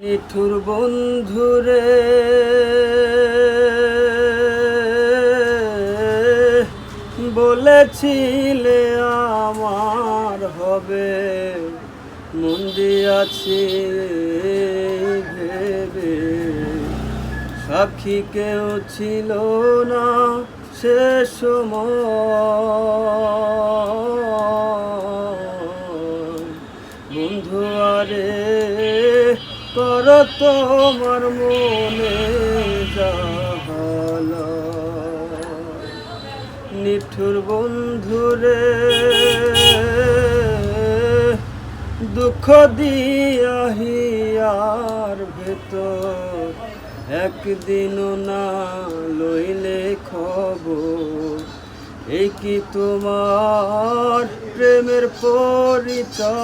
নিঠুর বন্ধুরে বলেছিলে আমার হবে, মন দিয়াছি ভেবে, সাক্ষী কেউ ছিল না সে সময়। বন্ধু আরে কর তোমার মনে জাহালা, নিঠুর বন্ধুরে দুঃখ দিয়া হিয়ার ভেতর, একদিনও না লইলে খবর। এই কি তোমার প্রেমের পরিচয়?